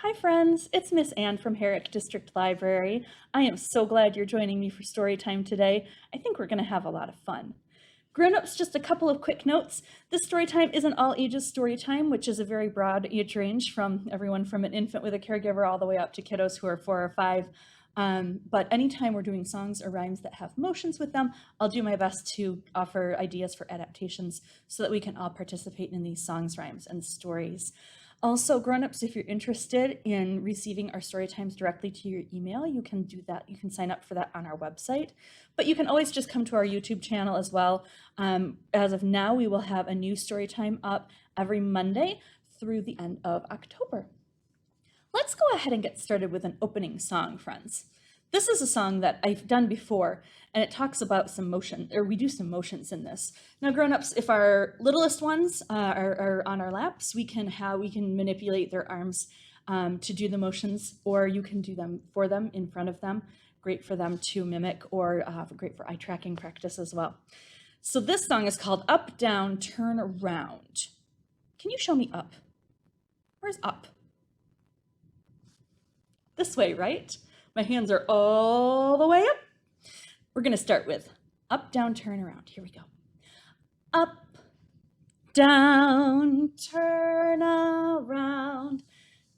Hi friends, it's Miss Ann from Herrick District Library. I am so glad you're joining me for Storytime today. I think we're going to have a lot of fun. Grown-ups, just a couple of quick notes. This Storytime is an all ages Storytime, which is a very broad age range from everyone from an infant with a caregiver all the way up to kiddos who are 4 or 5. But anytime we're doing songs or rhymes that have motions with them, I'll do my best to offer ideas for adaptations so that we can all participate in these songs, rhymes, and stories. Also, grown-ups, if you're interested in receiving our story times directly to your email, you can do that. You can sign up for that on our website, but you can always just come to our YouTube channel as well. As of now, we will have a new story time up every Monday through the end of October. Let's go ahead and get started with an opening song, friends. This is a song that I've done before, and it talks about some motion, or we do some motions in this. Now, grown-ups, if our littlest ones are on our laps, we can manipulate their arms to do the motions, or you can do them for them in front of them. Great for them to mimic, or great for eye tracking practice as well. So this song is called Up, Down, Turn Around. Can you show me up? Where's up? This way, right? My hands are all the way up. We're going to start with up, down, turn around. Here we go. Up, down, turn around.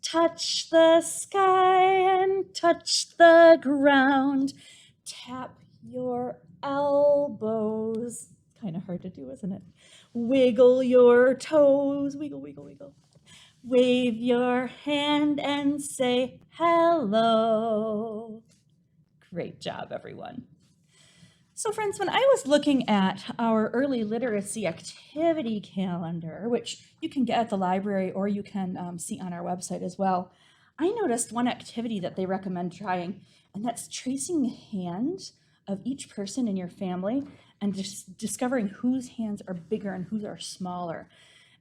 Touch the sky and touch the ground. Tap your elbows. Kind of hard to do, isn't it? Wiggle your toes. Wiggle, wiggle, wiggle. Wave your hand and say hello. Great job, everyone. So friends, when I was looking at our early literacy activity calendar, which you can get at the library or you can see on our website as well, I noticed one activity that they recommend trying, and that's tracing the hands of each person in your family and just discovering whose hands are bigger and whose are smaller.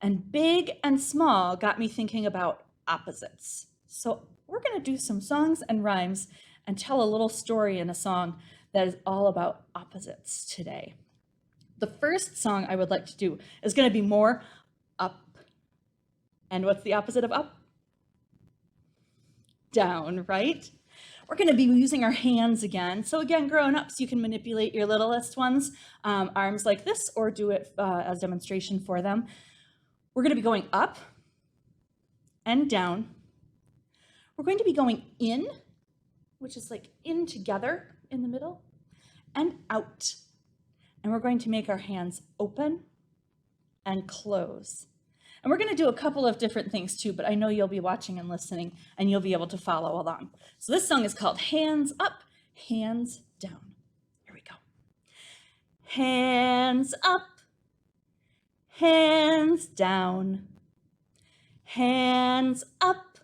And big and small got me thinking about opposites. So we're going to do some songs and rhymes and tell a little story in a song that is all about opposites today. The first song I would like to do is going to be more up. And what's the opposite of up? Down, right? We're going to be using our hands again. So again, grown-ups, you can manipulate your littlest ones, arms like this, or do it as a demonstration for them. We're going to be going up and down. We're going to be going in, which is like in together in the middle, and out. And we're going to make our hands open and close. And we're going to do a couple of different things too, but I know you'll be watching and listening and you'll be able to follow along. So this song is called Hands Up, Hands Down. Here we go. Hands up. Hands down, hands up,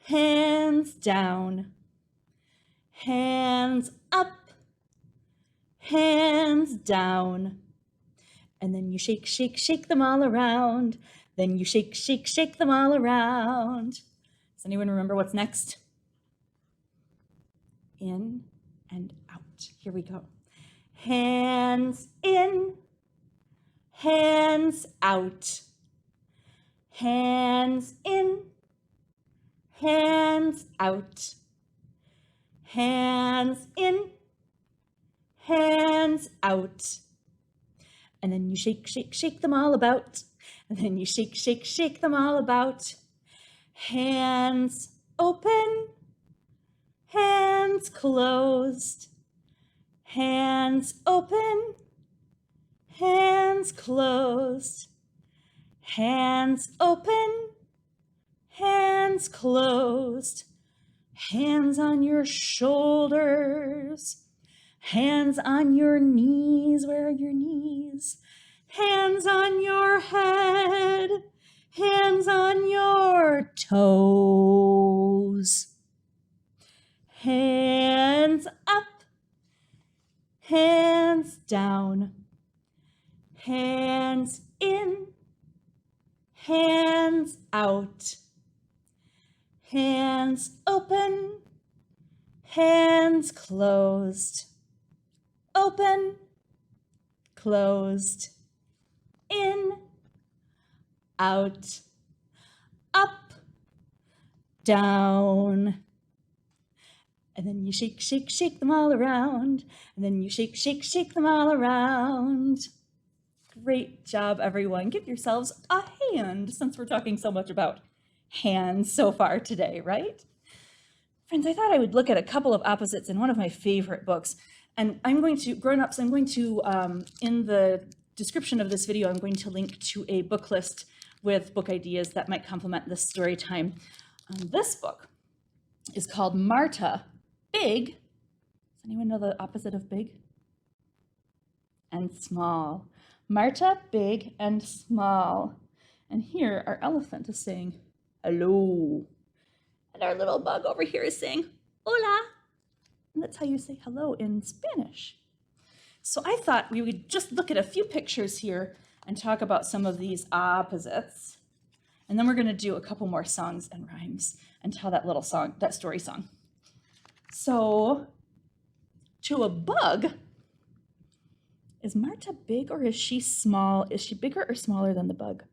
hands down, hands up, hands down. And then you shake, shake, shake them all around. Then you shake, shake, shake them all around. Does anyone remember what's next? In and out. Here we go. Hands in. Hands out, hands in, hands out, hands in, hands out. And then you shake, shake, shake them all about. And then you shake, shake, shake them all about. Hands open, hands closed, hands open, hands closed, hands open, hands closed, hands on your shoulders, hands on your knees. Where are your knees? Hands on your head, hands on your toes, hands up, hands down, hands in, hands out, hands open, hands closed, open, closed, in, out, up, down. And then you shake, shake, shake them all around. And then you shake, shake, shake them all around. Great job, everyone. Give yourselves a hand since we're talking so much about hands so far today, right? Friends, I thought I would look at a couple of opposites in one of my favorite books. And grown-ups, I'm going to, in the description of this video, I'm going to link to a book list with book ideas that might complement this story time. This book is called Marta, Big. Does anyone know the opposite of big? And small. Marta, big and small. And here our elephant is saying, hello. And our little bug over here is saying, hola. And that's how you say hello in Spanish. So I thought we would just look at a few pictures here and talk about some of these opposites. And then we're going to do a couple more songs and rhymes and tell that little song, that story song. So, to a bug, is Marta big or is she small? Is she bigger or smaller than the bug?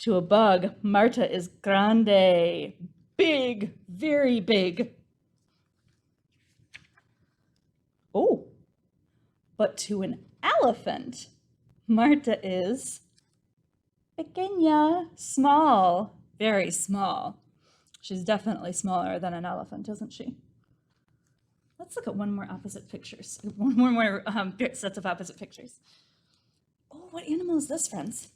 To a bug, Marta is grande, big, very big. Oh, but to an elephant, Marta is pequeña, small, very small. She's definitely smaller than an elephant, isn't she? Let's look at one more sets of opposite pictures. Oh, what animal is this, friends?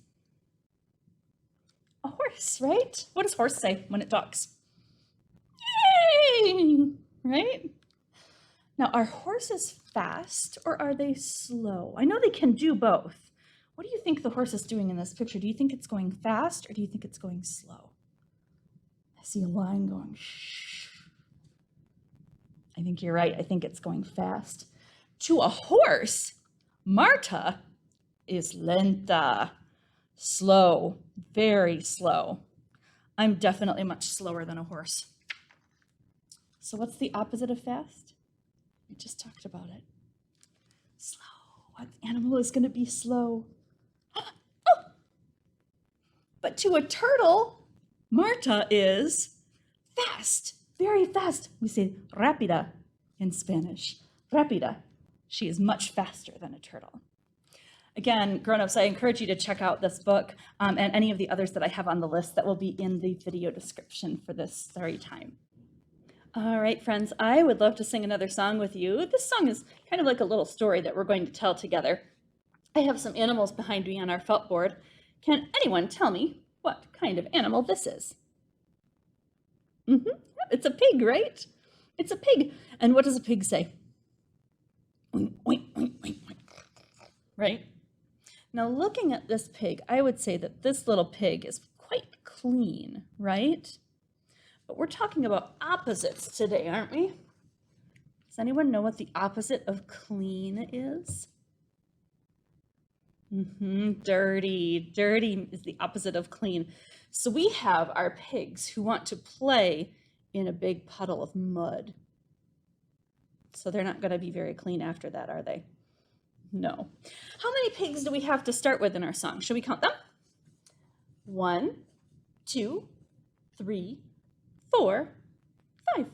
A horse, right? What does horse say when it talks? Yay! Right? Now, are horses fast or are they slow? I know they can do both. What do you think the horse is doing in this picture? Do you think it's going fast or do you think it's going slow? I see a line going shh. I think you're right. I think it's going fast. To a horse, Marta is lenta, slow, very slow. I'm definitely much slower than a horse. So what's the opposite of fast? We just talked about it. Slow. What animal is going to be slow? Oh! But to a turtle, Marta is fast, very fast. We say rápida in Spanish. Rápida. She is much faster than a turtle. Again, grown-ups, I encourage you to check out this book and any of the others that I have on the list that will be in the video description for this story time. All right, friends, I would love to sing another song with you. This song is kind of like a little story that we're going to tell together. I have some animals behind me on our felt board. Can anyone tell me what kind of animal this is? It's a pig, right? It's a pig. And what does a pig say? Oink, oink, oink, oink, oink. Right? Now, looking at this pig, I would say that this little pig is quite clean, right? But we're talking about opposites today, aren't we? Does anyone know what the opposite of clean is? Dirty. Dirty is the opposite of clean. So we have our pigs who want to play in a big puddle of mud. So they're not going to be very clean after that, are they? No. How many pigs do we have to start with in our song? Should we count them? 1, 2, 3, 4, 5.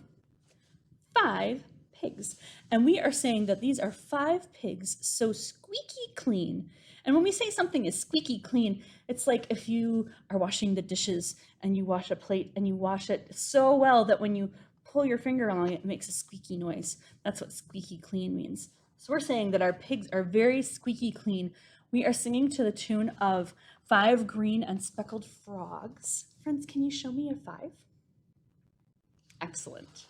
5 pigs. And we are saying that these are 5 pigs so squeaky clean. And when we say something is squeaky clean, it's like if you are washing the dishes and you wash a plate and you wash it so well that when you pull your finger along it, it makes a squeaky noise. That's what squeaky clean means. So we're saying that our pigs are very squeaky clean. We are singing to the tune of 5 green and speckled frogs. Friends, can you show me a 5? Excellent.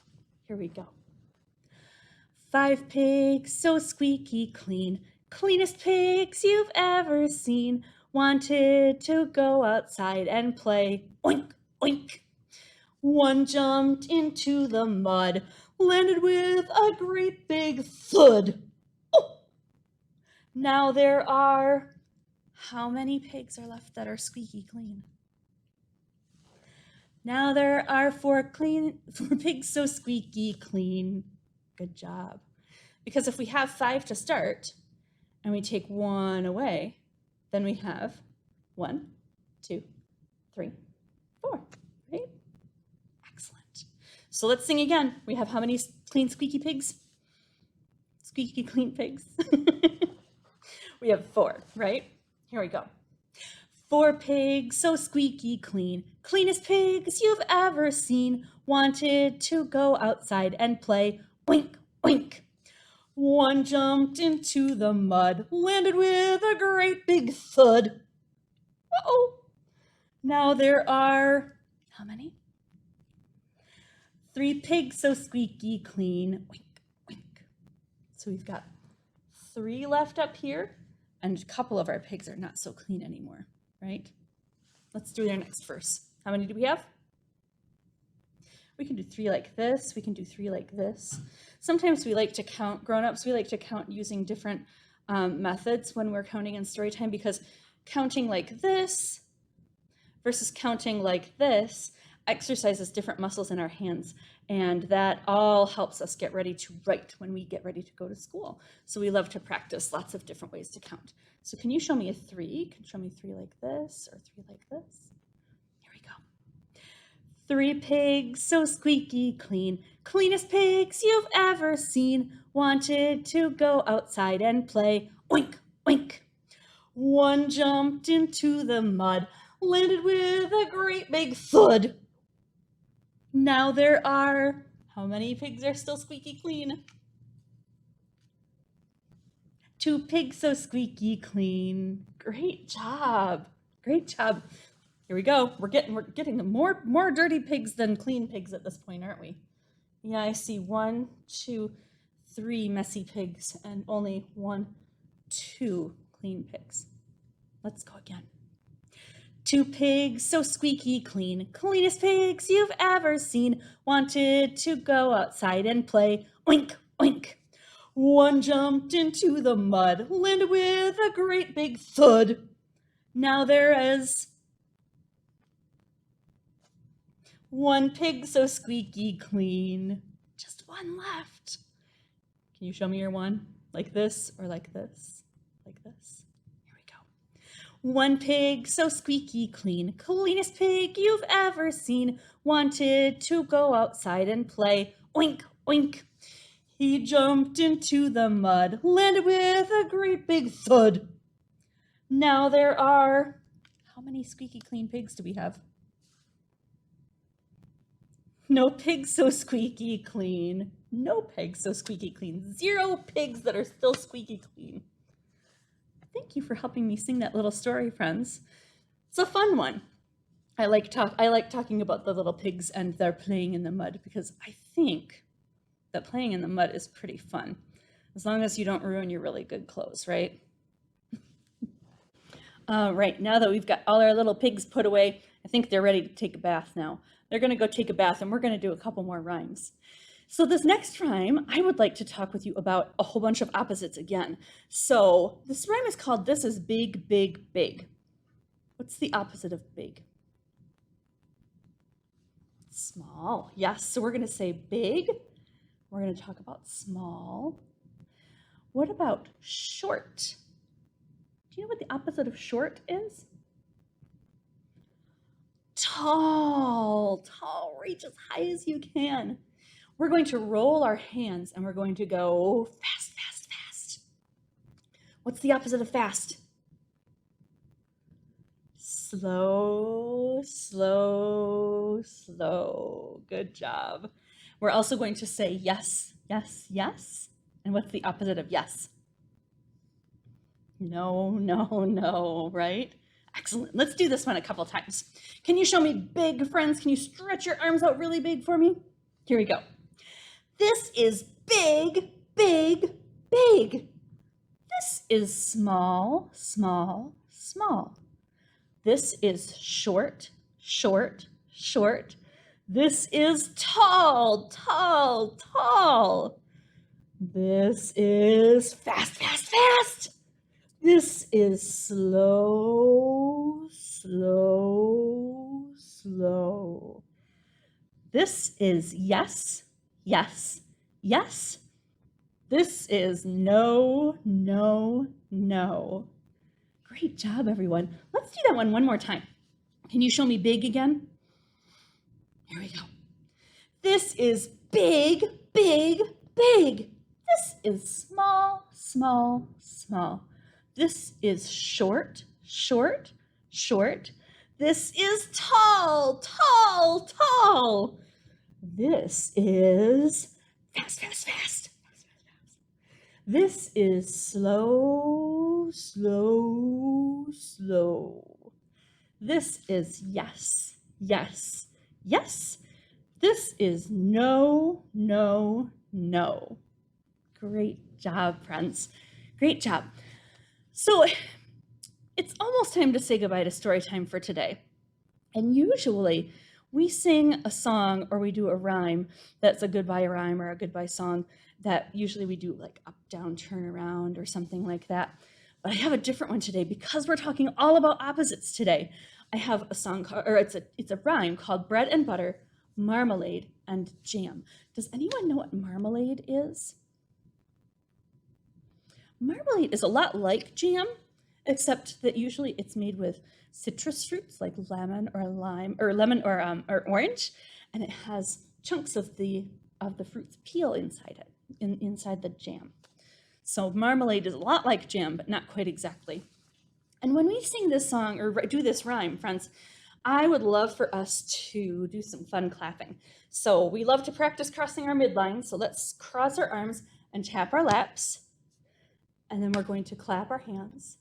Here we go. 5 pigs so squeaky clean, cleanest pigs you've ever seen, wanted to go outside and play. Oink, oink. One jumped into the mud, landed with a great big thud. Oh! Now there are, how many pigs are left that are squeaky clean? Now there are 4 pigs so squeaky clean. Good job. Because if we have 5 to start and we take 1 away, then we have 1, 2, 3, 4, right? So let's sing again. We have how many clean squeaky pigs? Squeaky clean pigs. We have 4, right? Here we go. 4 pigs so squeaky clean, cleanest pigs you've ever seen, wanted to go outside and play. Oink, oink. One jumped into the mud, landed with a great big thud. Uh-oh. Now there are, how many? 3 pigs so squeaky clean. Oink, oink. So we've got 3 left up here, and a couple of our pigs are not so clean anymore, right? Let's do their next verse. How many do we have? We can do 3 like this. We can do 3 like this. Sometimes we like to count, grown-ups, we like to count using different methods when we're counting in story time, because counting like this versus counting like this exercises different muscles in our hands, and that all helps us get ready to write when we get ready to go to school. So we love to practice lots of different ways to count. So can you show me a 3? Can you show me 3 like this or 3 like this? Here we go. 3 pigs so squeaky clean, cleanest pigs you've ever seen, wanted to go outside and play. Oink, oink. One jumped into the mud, landed with a great big thud. Now there are, how many pigs are still squeaky clean? 2 pigs so squeaky clean. Great job. Great job. Here we go. We're getting more dirty pigs than clean pigs at this point, aren't we? Yeah, I see 1, 2, 3 messy pigs and only 1, 2 clean pigs. Let's go again. 2 pigs so squeaky clean, cleanest pigs you've ever seen, wanted to go outside and play. Oink, oink. One jumped into the mud, landed with a great big thud. Now there is 1 pig so squeaky clean. Just 1 left. Can you show me your 1? Like this or like this? Like this? Here we go. 1 pig so squeaky clean, cleanest pig you've ever seen, wanted to go outside and play. Oink, oink. He jumped into the mud, landed with a great big thud. Now there are, how many squeaky clean pigs do we have? No pigs so squeaky clean. No pigs so squeaky clean. 0 pigs that are still squeaky clean. Thank you for helping me sing that little story, friends. It's a fun one. I like talking about the little pigs and their playing in the mud, because I think that playing in the mud is pretty fun, as long as you don't ruin your really good clothes, right? All right, now that we've got all our little pigs put away, I think they're ready to take a bath now. They're going to go take a bath, and we're going to do a couple more rhymes. So this next rhyme, I would like to talk with you about a whole bunch of opposites again. So this rhyme is called This is Big, Big, Big. What's the opposite of big? Small. Yes, so we're going to say big. We're going to talk about small. What about short? Do you know what the opposite of short is? Tall. Tall, reach as high as you can. We're going to roll our hands and we're going to go fast, fast, fast. What's the opposite of fast? Slow, slow, slow. Good job. We're also going to say yes, yes, yes. And what's the opposite of yes? No, no, no, right? Excellent. Let's do this one a couple times. Can you show me big, friends? Can you stretch your arms out really big for me? Here we go. This is big, big, big. This is small, small, small. This is short, short, short. This is tall, tall, tall. This is fast, fast, fast. This is slow, slow, slow. This is yes, yes, yes. This is no, no, no. Great job, everyone. Let's do that one more time. Can you show me big again? Here we go. This is big, big, big. This is small, small, small. This is short, short, short. This is tall, tall, tall. This is fast, fast, fast. This is slow, slow, slow. This is yes, yes, yes. This is no, no, no. Great job, friends. Great job. So it's almost time to say goodbye to Storytime for today. And usually we sing a song or we do a rhyme that's a goodbye rhyme or a goodbye song that usually we do like up, down, turn around or something like that. But I have a different one today because we're talking all about opposites today. I have a song, or it's a rhyme called Bread and Butter, Marmalade, and Jam. Does anyone know what marmalade is? Marmalade is a lot like jam, except that usually it's made with citrus fruits like lemon or lime or orange, and it has chunks of the fruit's peel inside it, inside the jam. So marmalade is a lot like jam, but not quite exactly. And when we sing this song or do this rhyme, friends, I would love for us to do some fun clapping. So we love to practice crossing our midline. So let's cross our arms and tap our laps. And then we're going to clap our hands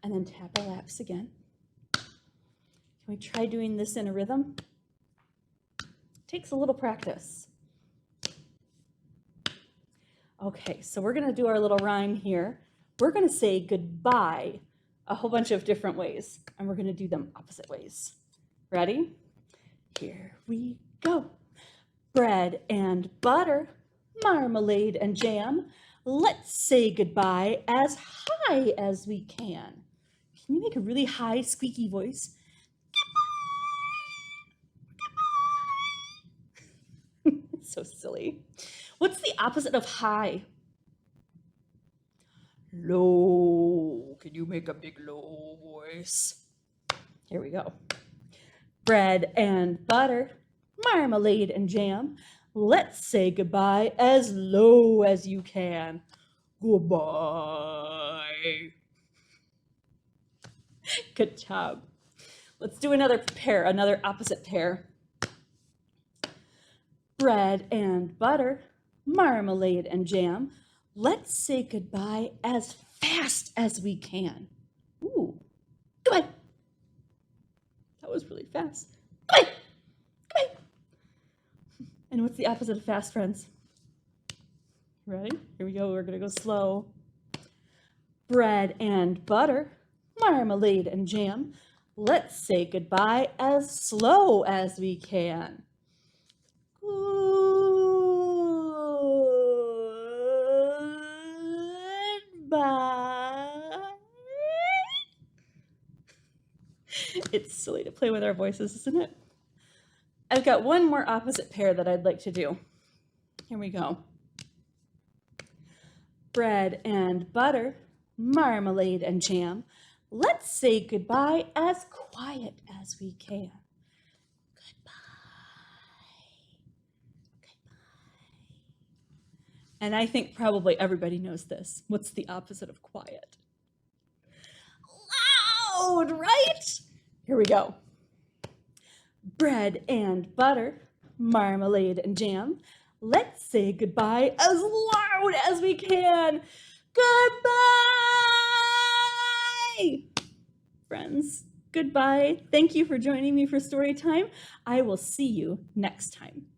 and then tap our laps again. Can we try doing this in a rhythm? It takes a little practice. Okay, so we're going to do our little rhyme here. We're going to say goodbye a whole bunch of different ways, and we're going to do them opposite ways. Ready? Here we go. Bread and butter, marmalade and jam. Let's say goodbye as high as we can. Can you make a really high, squeaky voice? Goodbye. So silly. What's the opposite of high? Low. Can you make a big low voice? Here we go. Bread and butter, marmalade and jam. Let's say goodbye as low as you can. Goodbye. Good job. Let's do another pair, another opposite pair. Bread and butter, marmalade and jam. Let's say goodbye as fast as we can. Ooh, goodbye. That was really fast. Goodbye. Goodbye. And what's the opposite of fast, friends? Ready? Here we go. We're going to go slow. Bread and butter, marmalade and jam. Let's say goodbye as slow as we can. Goodbye. It's silly to play with our voices, isn't it? I've got one more opposite pair that I'd like to do. Here we go. Bread and butter, marmalade and jam. Let's say goodbye as quiet as we can. Goodbye. Goodbye. And I think probably everybody knows this. What's the opposite of quiet? Loud, right? Here we go. Bread and butter, marmalade and jam. Let's say goodbye as loud as we can. Goodbye! Friends, goodbye. Thank you for joining me for Storytime. I will see you next time.